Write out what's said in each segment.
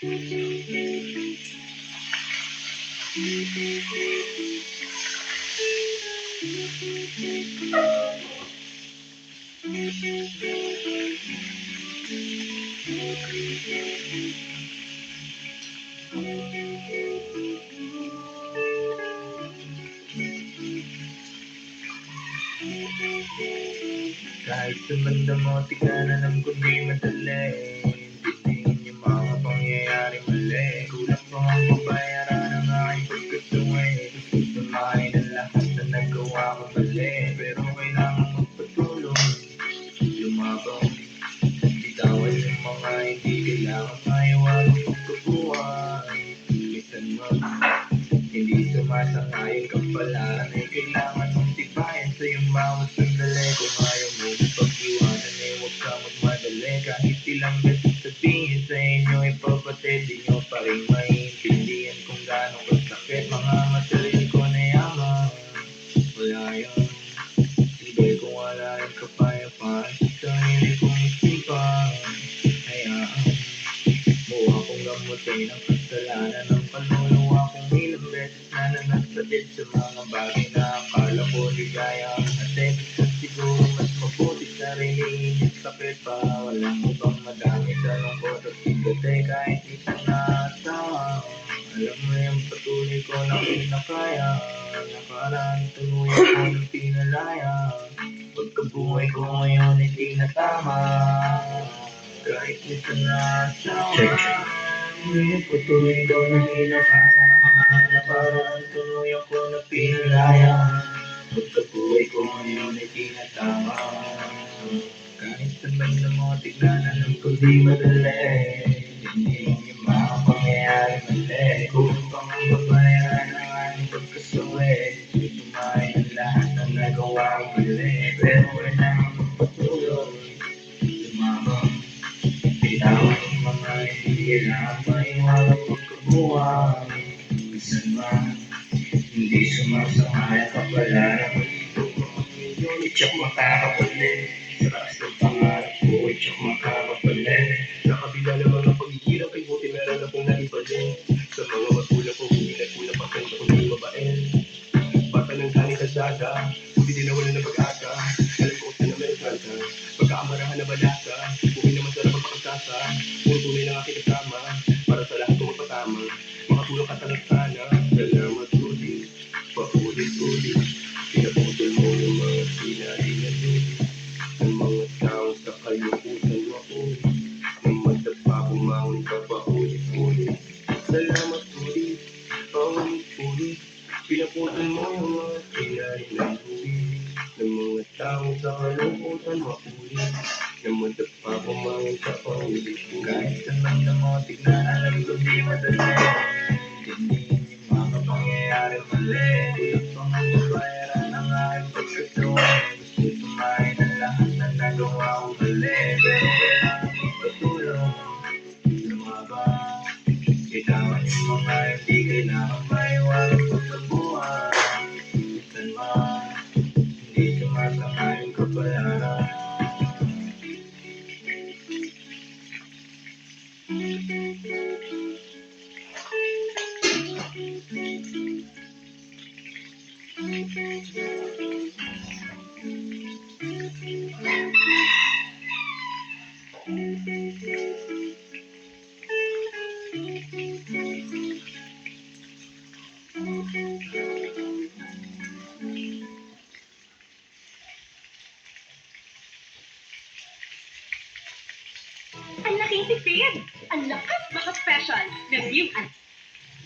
Kahit sa mandamotik na alam ko di madali, intindihin yung mga pangyayari mali. Kulang pa ang babayaran ng aking pagkatungi. Gusto kumain ang lahat na nagawa ko mali, pero kailangan magpatuloy, lumabang, bitawan yung mga hindi kailangan maiwagang pagkabuhay. Minsan man, hindi sumasang-ayon kapalaran ay kailangan mong tibayan sa iyong bawat sandali. Kung ayaw mo pag-iwanan ay huwag ka magmadali. Kahit ilang beses sabihin sa inyo ipapatid, di nyo pa rin maiintindihan kung gano'ng kasakit. Mga material ko na yaman, wala yun. Hindi ko wala yung kapayapaan sa sarili kong isipan. Hayaan mo akong gamutin ang kasalanan ng panuluwa kong ilang beses na nanagpatid sa mga bagay na akala ko ligaya ang atin. Siguro mas mabuti sariliin yung sakit pa. Walang ibang madami sa lungkot at sigate kahit isang naasawa. Alam mo yung patuloy ko na kinakaya, nakaraan tuluyan ko ng pinalaya. Pagkabuhay ko ngayon ay di na tama, kahit minsan naasawa. Yung patuloy ko na kinakaya, nakaraan tuluyan ko ng pinalaya. Pagkabuhay ko ngayon ay di na tama, kahit sa mandamotik na alam ko di madali. Hindi yung mga pangyayari mali, kulang pang ang babayaran ng aking pagkasuwi. Susumahin ang lahat ng nagawa ko mali, pero kailangan magpatuloy, lumabang, bitawan yung mga hindi kailangan maiwagang pagkabuhay. Minsan man, hindi sumasang-ayon kapalaran mo dito kung ngunit siya makakapalit. Sa taas ng pangarap ko, siya makakapalit. Sa kabila ng mga paghihirap ay buti meron akong naibalin. Sa mga magulang ko, hindi nagkulang pa kung ako hindi mabain. Bata ng galing kasada, hindi din nawala ng pag-asa. Alam ko na meron kanta, pagkaamarahan na balasa. Buhay naman sa labang pakasasa, puro tunay ng aking kasama. Para sa lahat kong magpatama, makatulong ka talaga sana. Salamat ulit, paulit-ulit. Pinaputol mo yung mga sinabi na dulit ng mga taong sa kalungkutan ako. Nang magdapa kumangon ka pa ulit-ulit. Salamat ulit, paulit-ulit. Pinaputol mo yung mga sinabi na dulit ng mga taong sa kalungkutan makulit. Nang magdapa kumangon ka pa ulit-ulit. Kahit sa mandamotik na alam ko di madali, intindihin yung mga pangyayari mali. Kulang pang ang babayaran ng aking pagkatuwa. Gusto kumain ang lahat na nagawa ko mali, pero kailangan magpatulong, lumabang, bitawan yung mga hindi kailangan maiwagang pagkabuhay. Minsan man, hindi sumasang-ayon kapalaran. Ang laking tipid! Ang lakas baka special! Review!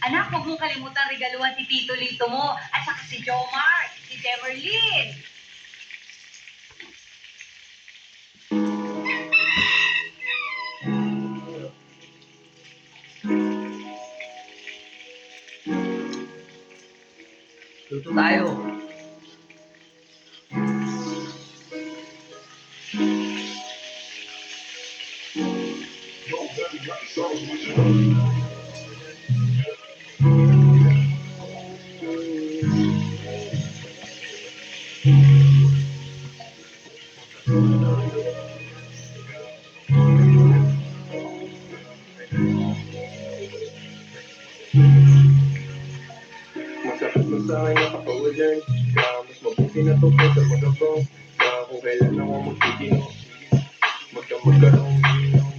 Anak, huwag mong kalimutan regaluhan si Tito Lito mo at saka si Jomar, si Demerlin. Luto tayo. to kesa magabang kung kailan ako magtitino. Magkaroong ginong.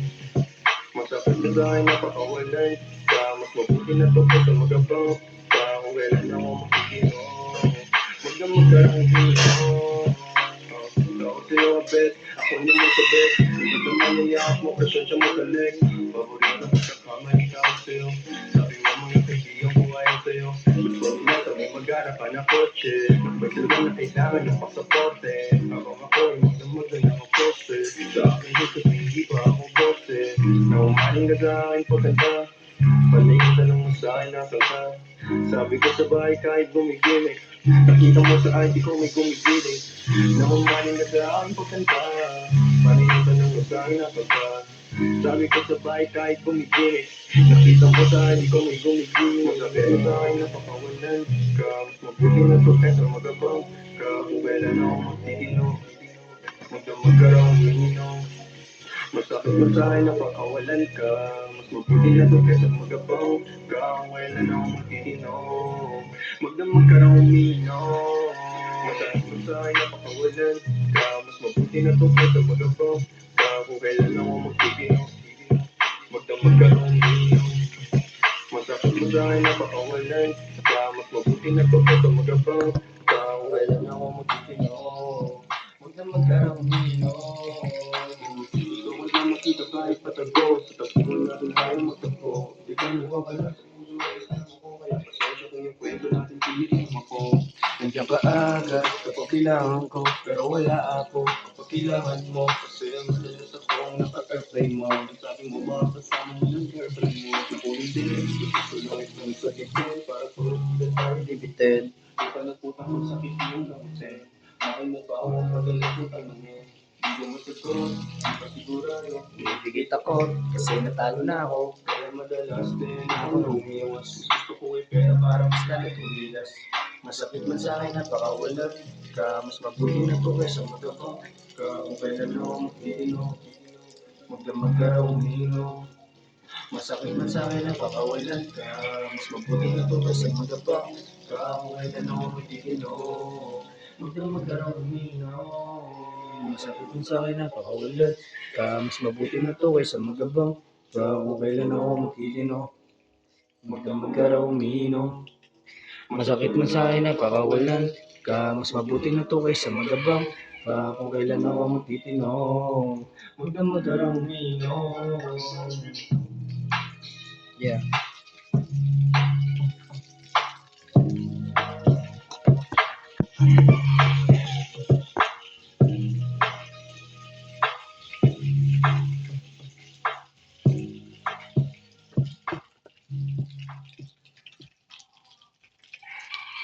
Masakit na sa akin napakawalan mas mabuti na to kesa magabang kung kailan ako magtitino. Magkaroong ginong. Ako sa'yo abet, ako naman sa bet. Hindi naman naiyak mo, presensya mo talig. Paborito na pagkakamali ka ako sa'yo. Sabi mo mga kaibigan ko ayaw sa'yo. Gusto nila sabi mag-arapan na kotse. Pwede naman na kailangan ng pasaporte. Habang ako'y magdamag na ng pose. Sa akin dito hindi pa ako bose. Naumaling ka sa akin pagkanta. Panay yung tanong mo sa akin nasan ka. Sabi ko sa bahay kahit bumigimik. Nakita mo sa akin di ko may gumigiling. Naumaling ka sa akin pagkanta. Panay yung tanong mo sa akin nasan ka. Sabi ko sa bahay kahit bumigimik. Nakita mo sa akin di ko may gumigiling. Sabi mo sa akin napakawalan ka. Mas mabuti na to kaysa magabang ka. Kung kailan ako magtitino. Magdamag ka raw umiinom. Masakit mo sa akin napakawalan ka. Mas mabuti na to kaysa magabang ka. Kung kailan ako magtitino. Magdamag ka raw umiinom. Masakit mo sa akin napakawalan ka. Mas mabuti na to kaysa magabang ka. Kung kailan ako magtitino. Magdamag ka raw umiinom. Masakit mo sa akin napakawalan ka. Mas mabuti na to kaysa magabang ka. Kung kailan ako magtitino. Magdamag ka raw umiinom. Gusto ko na makita kahit patago. Sa tapunan natin tayo magtapo. Di ka nawawala sa puso ay sana ko. Kaya pasensya kung yung kwento natin tinitin ako. Nandiyan ka agad kapag kailangan ko. Pero wala ako kapag kailangan mo. Kasi ang madalas akong nakaka-play mo. Sabi mo ba kasama mo ng girlfriend mo. Ako hindi. Gusto ko lang itong sabihin. Para puro hindi tayo dibitin. Di ka nagputang kung sakit yung gamutin. Akin mo pa ako ang padalang putang mo. Hindi mo sagot, hindi pa sigurado. Binibigit ako kasi natalo na ako. Kaya madalas din ako umiwas. Gusto ko ay pera para mas lalo tumilas. Masakit man sa akin napakawalan ka. Mas mabuti na to kaysa magabang ka. Kung kailan ako magtitino. Magdamag ka raw umiinom. Masakit man sa akin napakawalan ka. Mas mabuti na to kaysa magabang ka. Kung kailan ako magtitino. Magdamag ka raw umiinom. Masakit man sa akin napakawalan ka. Mas mabuti na to kaysa magabang ka. Kung kailan ako magtitino. Magdamag ka raw umiinom. Masakit man sa akin napakawalan ka. Mas mabuti na to kaysa magabang ka. Kung kailan ako magtitino. Magdamag ka raw umiinom. Yeah.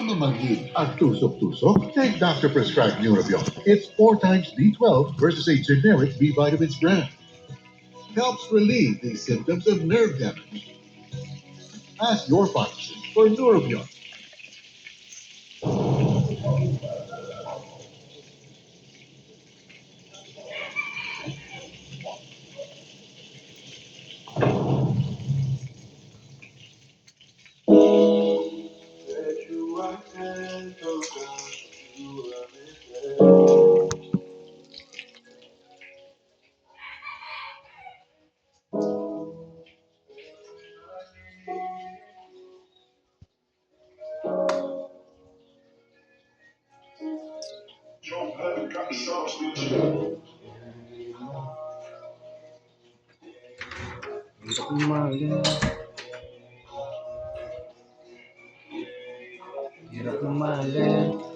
Mamanggi at tusok-tusok, take doctor prescribed Neurobion. It's 4 times B12 versus a generic B vitamins brand. Helps relieve the symptoms of nerve damage. Ask your pharmacist for Neurobion. Hirap lumayan. Hirap lumayan.